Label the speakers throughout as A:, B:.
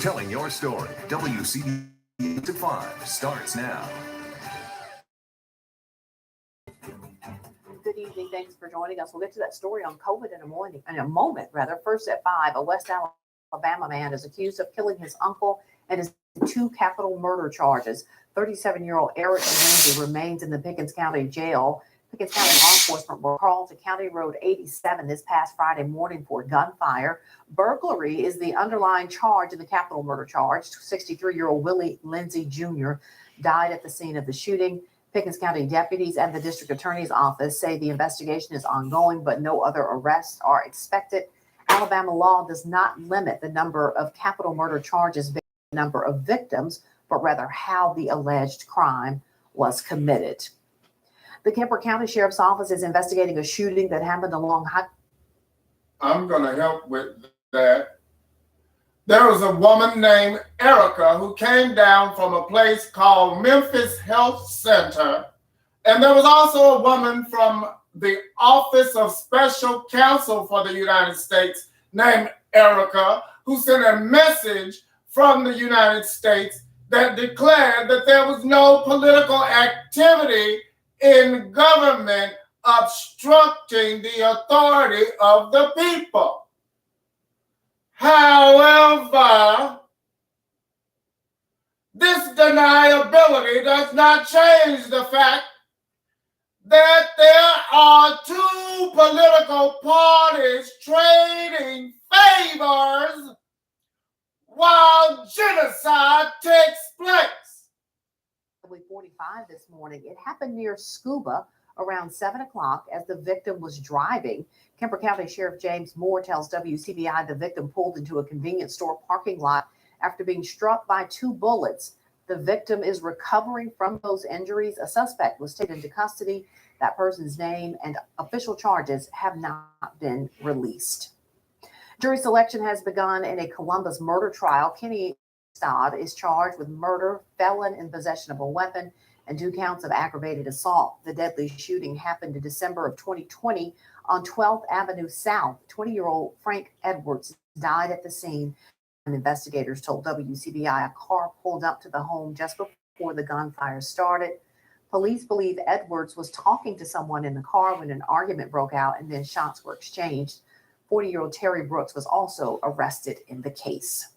A: Telling your story. WCB to 5 starts now.
B: Good evening. Thanks for joining us. We'll get to that story on COVID in a moment. First at 5, a West Alabama man is accused of killing his uncle and his 2 capital murder charges. 37-year-old Eric Lindsay remains in the Pickens County Jail. Pickens County law enforcement were called to County Road 87 this past Friday morning for gunfire. Burglary is the underlying charge in the capital murder charge. 63-year-old Willie Lindsay Jr. died at the scene of the shooting. Pickens County deputies and the district attorney's office say the investigation is ongoing, but no other arrests are expected. Alabama law does not limit the number of capital murder charges based on the number of victims, but rather how the alleged crime was committed. The Kemper County Sheriff's Office is investigating a shooting that happened along
C: I'm going to help with that. There was a woman named Erica who came down from a place called Memphis Health Center. And there was also a woman from the Office of Special Counsel for the United States named Erica who sent a message from the United States that declared that there was no political activity in government obstructing the authority of the people. However, this deniability does not change the fact that there are 2 political parties trading favors while genocide takes place.
B: 45 this morning. It happened near Scuba around 7 o'clock as the victim was driving. Kemper County Sheriff James Moore tells WCBI the victim pulled into a convenience store parking lot after being struck by 2 bullets. The victim is recovering from those injuries. A suspect was taken into custody. That person's name and official charges have not been released. Jury selection has begun in a Columbus murder trial. Kenny Todd is charged with murder, felon in possession of a weapon, and 2 counts of aggravated assault. The deadly shooting happened in December of 2020 on 12th Avenue South. 20-year-old Frank Edwards died at the scene. And investigators told WCBI a car pulled up to the home just before the gunfire started. Police believe Edwards was talking to someone in the car when an argument broke out and then shots were exchanged. 40-year-old Terry Brooks was also arrested in the case.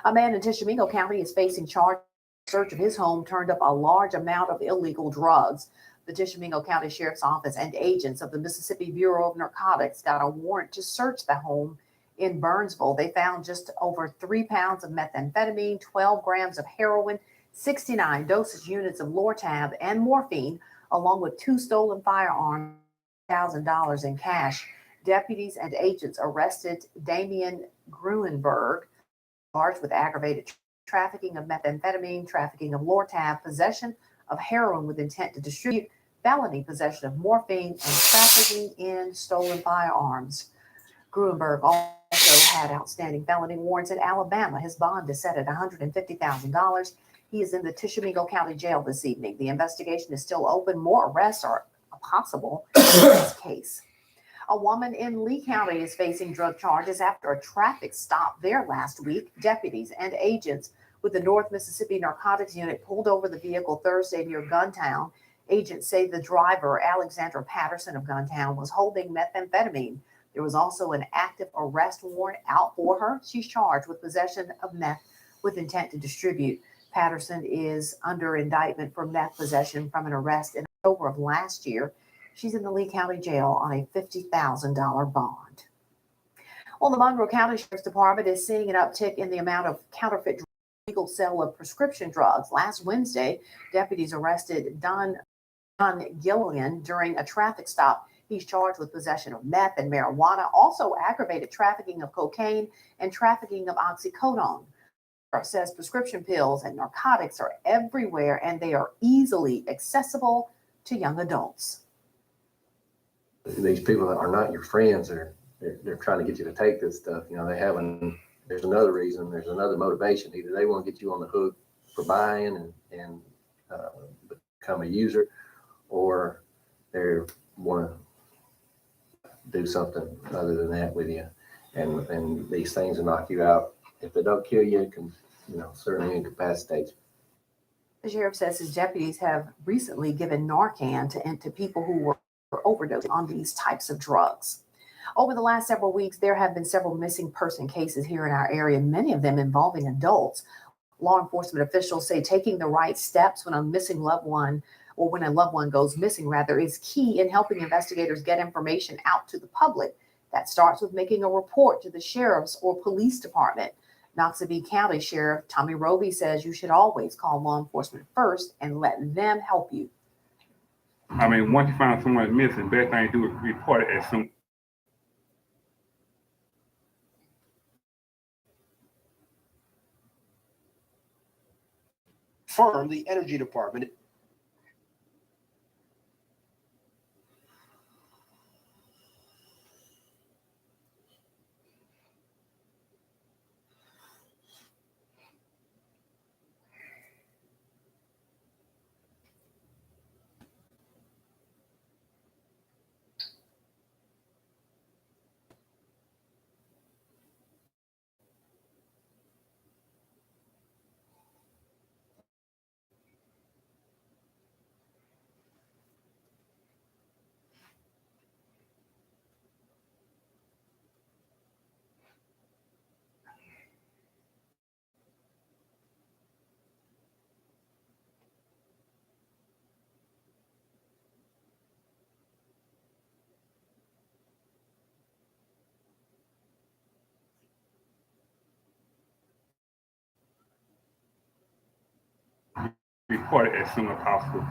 B: A man in Tishomingo County is facing charge. Search of his home turned up a large amount of illegal drugs. The Tishomingo County Sheriff's Office and agents of the Mississippi Bureau of Narcotics got a warrant to search the home in Burnsville. They found just over 3 pounds of methamphetamine, 12 grams of heroin, 69 dosage units of Lortab and morphine, along with 2 stolen firearms, $1,000 in cash. Deputies and agents arrested Damian Gruenberg, charged with aggravated trafficking of methamphetamine, trafficking of Lortab, possession of heroin with intent to distribute, felony possession of morphine, and trafficking in stolen firearms. Gruenberg also had outstanding felony warrants in Alabama. His bond is set at $150,000. He is in the Tishomingo County Jail this evening. The investigation is still open. More arrests are possible in this case. A woman in Lee County is facing drug charges after a traffic stop there last week. Deputies and agents with the North Mississippi Narcotics Unit pulled over the vehicle Thursday near Guntown. Agents say the driver, Alexandra Patterson of Guntown, was holding methamphetamine. There was also an active arrest warrant out for her. She's charged with possession of meth with intent to distribute. Patterson is under indictment for meth possession from an arrest in October of last year. She's in the Lee County Jail on a $50,000 bond. Well, the Monroe County Sheriff's Department is seeing an uptick in the amount of counterfeit legal sale of prescription drugs. Last Wednesday, deputies arrested Don Gillian during a traffic stop. He's charged with possession of meth and marijuana, also aggravated trafficking of cocaine and trafficking of oxycodone. It says prescription pills and narcotics are everywhere and they are easily accessible to young adults.
D: These people that are not your friends, they're trying to get you to take this stuff. You know, there's another reason, there's another motivation. Either they want to get you on the hook for buying and become a user, or they want to do something other than that with you. And these things will knock you out if they don't kill you, it can, certainly incapacitate you.
B: The sheriff says his deputies have recently given Narcan to people who were overdosing on these types of drugs. Over the last several weeks, there have been several missing person cases here in our area, many of them involving adults. Law enforcement officials say taking the right steps when a missing loved one, or when a loved one goes missing, rather, is key in helping investigators get information out to the public. That starts with making a report to the sheriff's or police department. Noxubee County Sheriff Tommy Roby says you should always call law enforcement first and let them help you.
E: I mean, once you find someone missing, best thing to do is report it as soon.
F: Firm, the Energy Department.
E: Report it as soon as possible.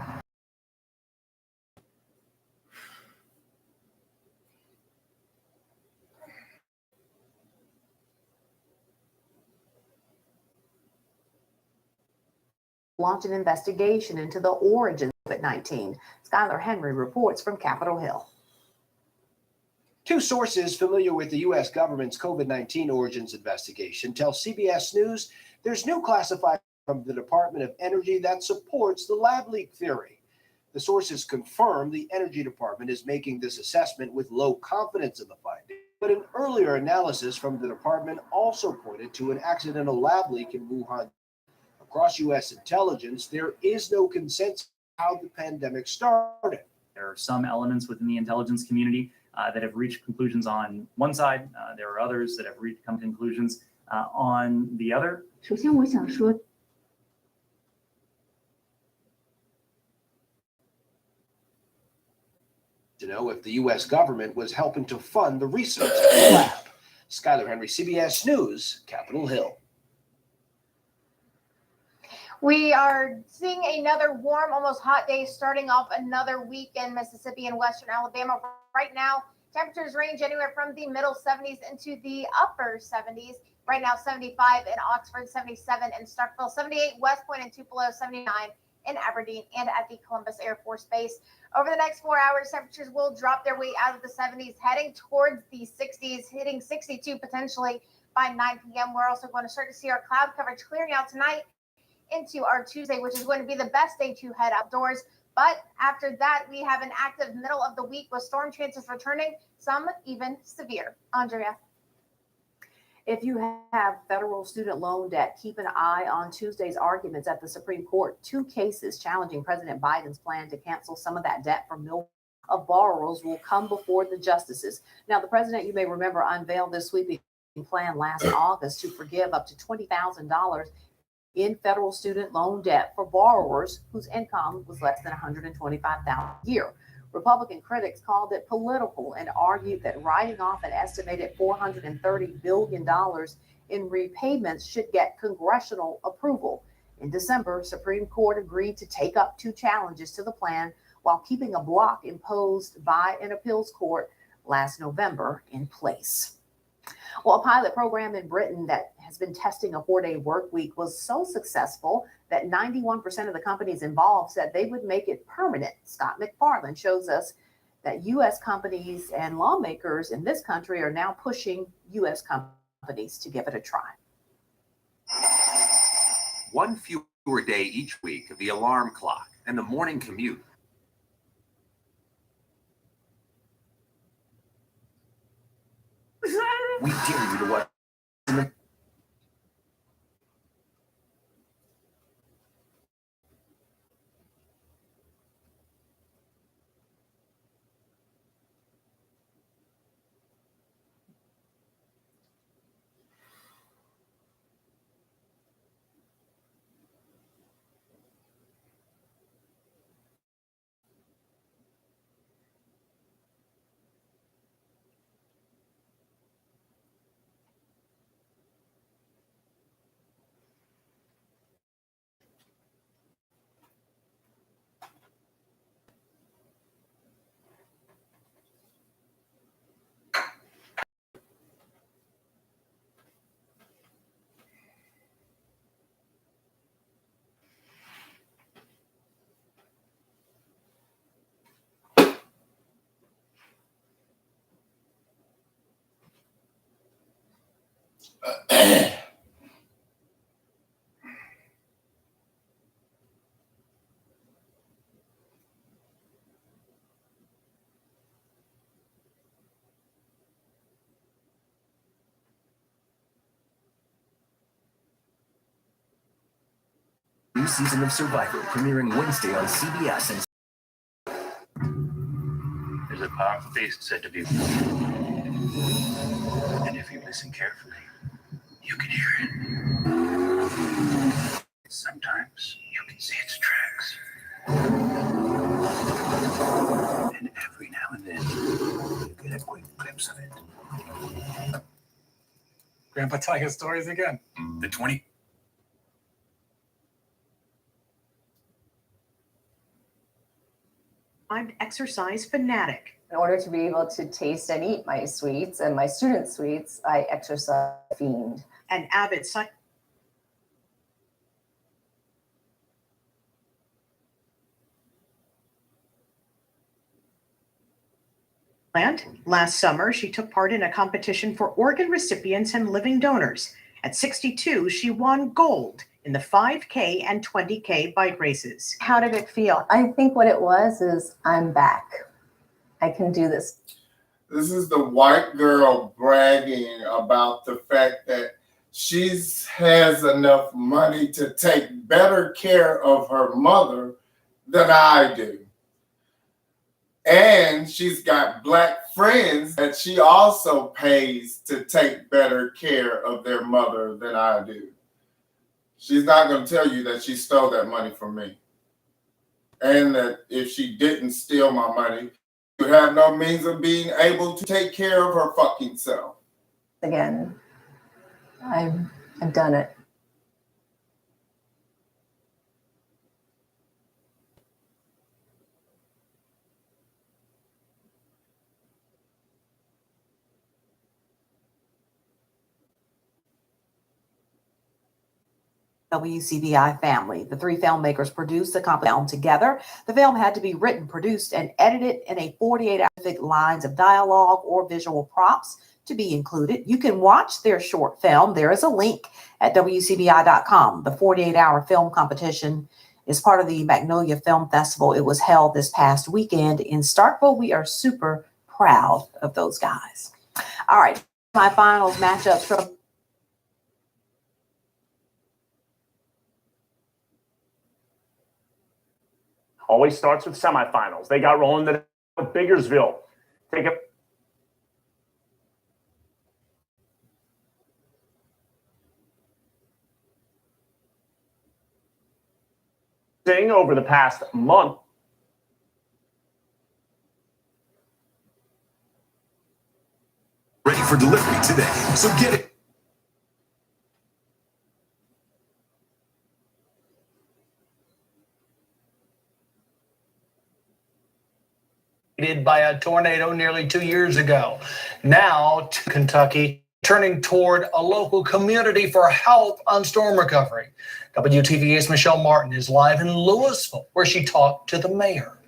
B: Launch an investigation into the origins of COVID-19. Skylar Henry reports from Capitol Hill.
F: Two sources familiar with the U.S. government's COVID-19 origins investigation tell CBS News there's new classified from the Department of Energy that supports the lab leak theory. The sources confirm the Energy Department is making this assessment with low confidence in the finding, but an earlier analysis from the department also pointed to an accidental lab leak in Wuhan. Across U.S. intelligence, there is no consensus how the pandemic started.
G: There are some elements within the intelligence community that have reached conclusions on one side. There are others that have come to conclusions on the other.
H: 首先，我想说，
F: to know if the U.S. government was helping to fund the research at the lab. Skylar Henry, CBS News, Capitol Hill.
I: We are seeing another warm, almost hot day starting off another week in Mississippi and western Alabama. Right now, temperatures range anywhere from the middle 70s into the upper 70s. Right now, 75 in Oxford, 77 in Starkville, 78 West Point and Tupelo, 79 in Aberdeen and at the Columbus Air Force Base. Over the next 4 hours, temperatures will drop their way out of the 70s, heading towards the 60s, hitting 62 potentially by 9 p.m. We're also going to start to see our cloud coverage clearing out tonight into our Tuesday, which is going to be the best day to head outdoors. But after that, we have an active middle of the week with storm chances returning, some even severe. Andrea.
B: If you have federal student loan debt, keep an eye on Tuesday's arguments at the Supreme Court. 2 cases challenging President Biden's plan to cancel some of that debt from millions of borrowers will come before the justices. Now, the president, you may remember, unveiled this sweeping plan last August to forgive up to $20,000 in federal student loan debt for borrowers whose income was less than $125,000 a year. Republican critics called it political and argued that writing off an estimated $430 billion in repayments should get congressional approval. In December, Supreme Court agreed to take up 2 challenges to the plan while keeping a block imposed by an appeals court last November in place. Well, a pilot program in Britain that has been testing a 4-day work week was so successful that 91% of the companies involved said they would make it permanent. Scott McFarland shows us that U.S. companies and lawmakers in this country are now pushing U.S. companies to give it a try.
A: One fewer day each week of the alarm clock and the morning commute. We dare you to watch.
H: New season of Survivor premiering Wednesday on CBS. And
J: there's a powerful beast said to be. And if you listen carefully, you can hear it. Sometimes you can see its tracks. And every now and then, you get a quick glimpse of it.
H: Grandpa telling us stories again.
J: The 20.
K: I'm an exercise fanatic.
L: In order to be able to taste and eat my sweets and my student sweets, I exercise fiend.
K: An avid Last summer, she took part in a competition for organ recipients and living donors. At 62, she won gold in the 5K and 20K bike races.
L: How did it feel? I think what it was is I'm back. I can do this.
C: This is the white girl bragging about the fact that she has enough money to take better care of her mother than I do. And she's got Black friends that she also pays to take better care of their mother than I do. She's not going to tell you that she stole that money from me. And that if she didn't steal my money, she would have no means of being able to take care of her fucking self.
L: Again, I've done it.
B: WCBI family. The three filmmakers produced the film together. The film had to be written, produced, and edited in a 48-hour lines of dialogue or visual props to be included. You can watch their short film. There is a link at WCBI.com. The 48-hour film competition is part of the Magnolia Film Festival. It was held this past weekend in Starkville. We are super proud of those guys. All right, my finals matchups from
M: always starts with semifinals. They got rolling to Biggersville. Take it. Over the past month.
H: Ready for delivery today. So get it.
N: By a tornado nearly 2 years ago. Now to Kentucky, turning toward a local community for help on storm recovery. WTVA's Michelle Martin is live in Louisville, where she talked to the mayor.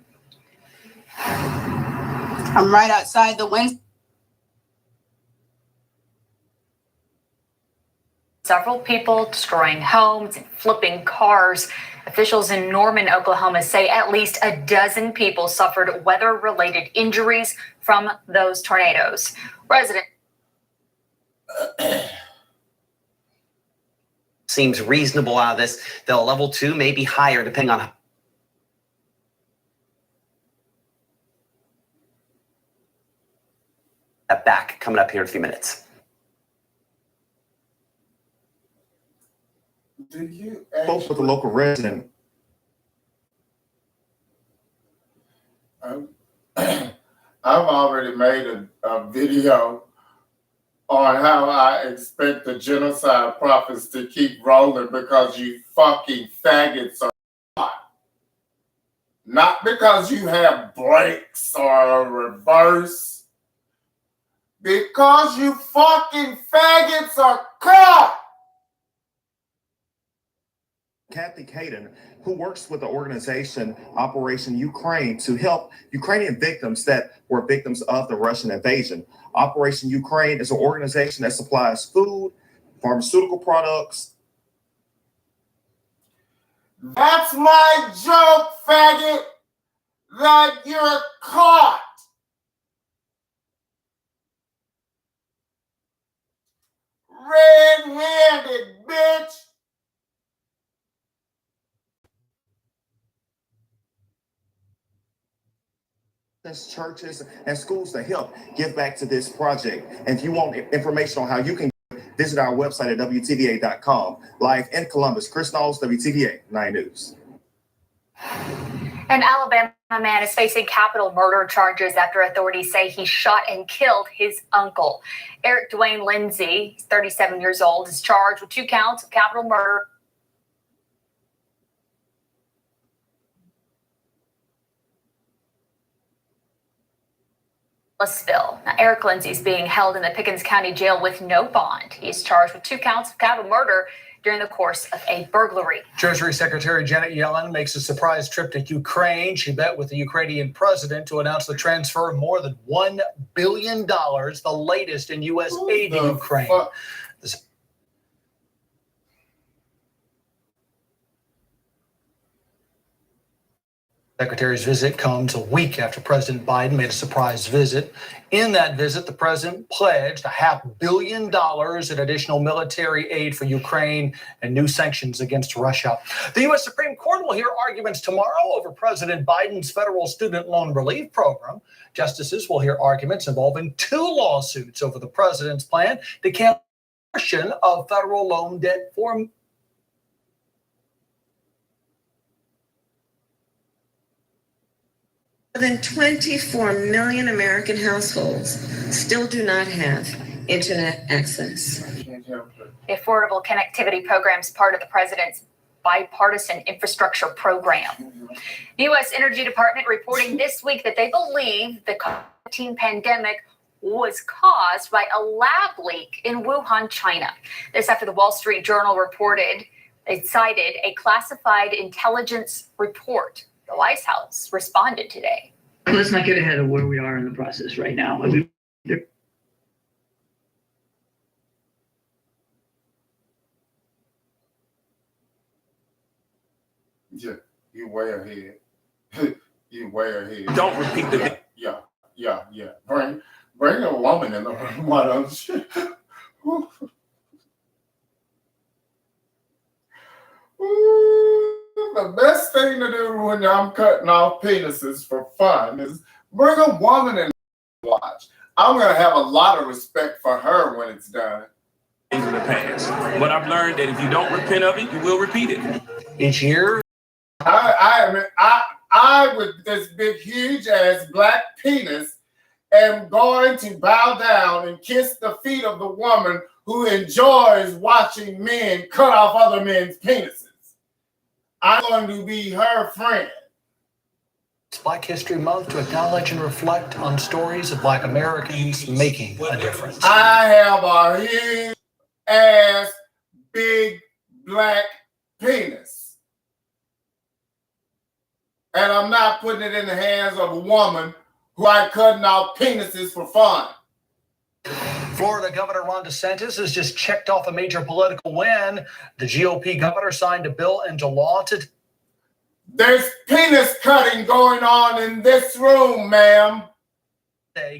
O: I'm right outside the window.
P: Several people destroying homes and flipping cars. Officials in Norman, Oklahoma say at least a dozen people suffered weather-related injuries from those tornadoes. Resident
Q: seems reasonable out of this. Though level 2 may be higher depending on that back coming up here in a few minutes.
C: Did you
R: spoke with a local resident?
C: I've already made a video on how I expect the genocide profits to keep rolling because you fucking faggots are not because you have brakes or a reverse, because you fucking faggots are caught.
R: Kathy Caden, who works with the organization Operation Ukraine to help Ukrainian victims that were victims of the Russian invasion. Operation Ukraine is an organization that supplies food, pharmaceutical products.
C: That's my joke, faggot, that you're caught. Red-handed, bitch.
R: Churches and schools to help give back to this project. And if you want information on how you can visit our website at WTVA.com. Live in Columbus, Chris Knowles, WTVA 9 News.
P: An Alabama man is facing capital murder charges after authorities say he shot and killed his uncle. Eric Dwayne Lindsay, 37 years old, is charged with 2 counts of capital murder. Now, Eric Lindsay is being held in the Pickens County Jail with no bond. He is charged with 2 counts of capital murder during the course of a burglary.
N: Treasury Secretary Janet Yellen makes a surprise trip to Ukraine. She met with the Ukrainian president to announce the transfer of more than $1 billion, the latest in U.S. aid to Ukraine. Secretary's visit comes a week after President Biden made a surprise visit. In that visit, the president pledged $500 million in additional military aid for Ukraine and new sanctions against Russia. The U.S. Supreme Court will hear arguments tomorrow over President Biden's federal student loan relief program. Justices will hear arguments involving 2 lawsuits over the president's plan to cancel a portion of federal loan debt for
S: More than 24 million American households still do not have internet access.
P: The Affordable Connectivity Program is part of the president's bipartisan infrastructure program. The U.S. Energy Department reporting this week that they believe the COVID-19 pandemic was caused by a lab leak in Wuhan, China. This after the Wall Street Journal reported it cited a classified intelligence report. The White House responded today.
T: Let's not get ahead of where we are in the process right now.
C: Yeah, you way ahead. You way ahead.
H: Don't repeat the.
C: Yeah. Bring a woman in the room. Why don't you? The best thing to do when I'm cutting off penises for fun is bring a woman in to watch. I'm going to have a lot of respect for her when it's done.
H: Things in the past. But I've learned that if you don't repent of it, you will repeat it.
N: Each year,
C: I with this big, huge ass black penis am going to bow down and kiss the feet of the woman who enjoys watching men cut off other men's penises. I'm going to be her friend.
N: It's Black History Month to acknowledge and reflect on stories of Black Americans making a difference.
C: I have a huge ass, big black penis. And I'm not putting it in the hands of a woman who I cutting off penises for fun.
N: Florida Governor Ron DeSantis has just checked off a major political win. The GOP governor signed a bill into law to...
C: There's penis cutting going on in this room, ma'am.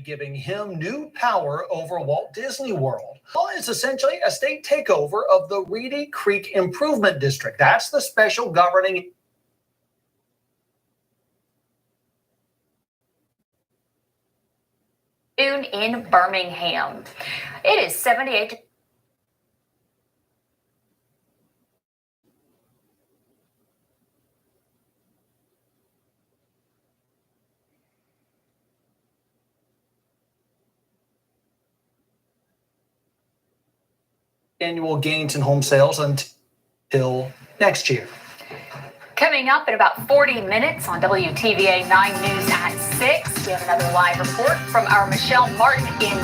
N: Giving him new power over Walt Disney World. Well, it's essentially a state takeover of the Reedy Creek Improvement District. That's the special governing...
P: In Birmingham. It is 78.
N: Annual gains in home sales until next year.
P: Coming up in about 40 minutes on WTVA 9 News at 6, we have another live report from our Michelle Martin in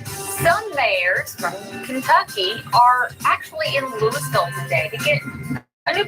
P: some mayors from Kentucky are actually in Louisville today to get a new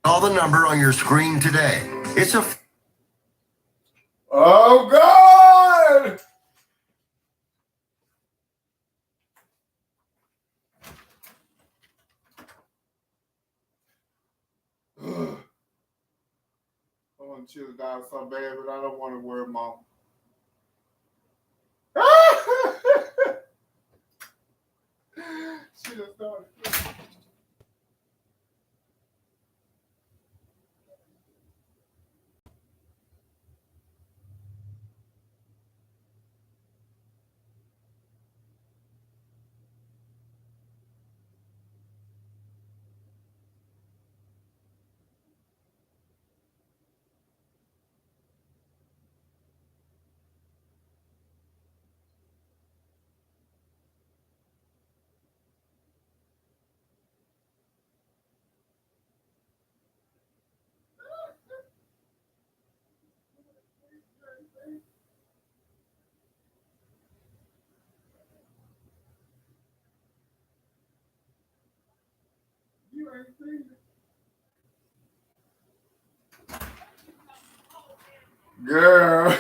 U: Call the number on your screen today. It's a
C: Oh God! I want to chill down so bad, but I don't want to wear mom. She just started. You ain't seen it. Girl.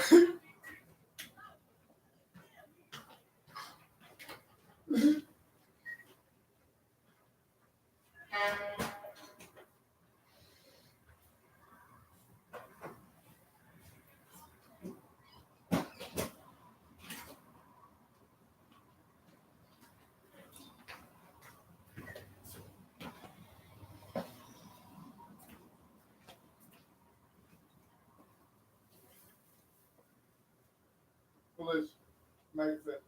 C: Police, makes it.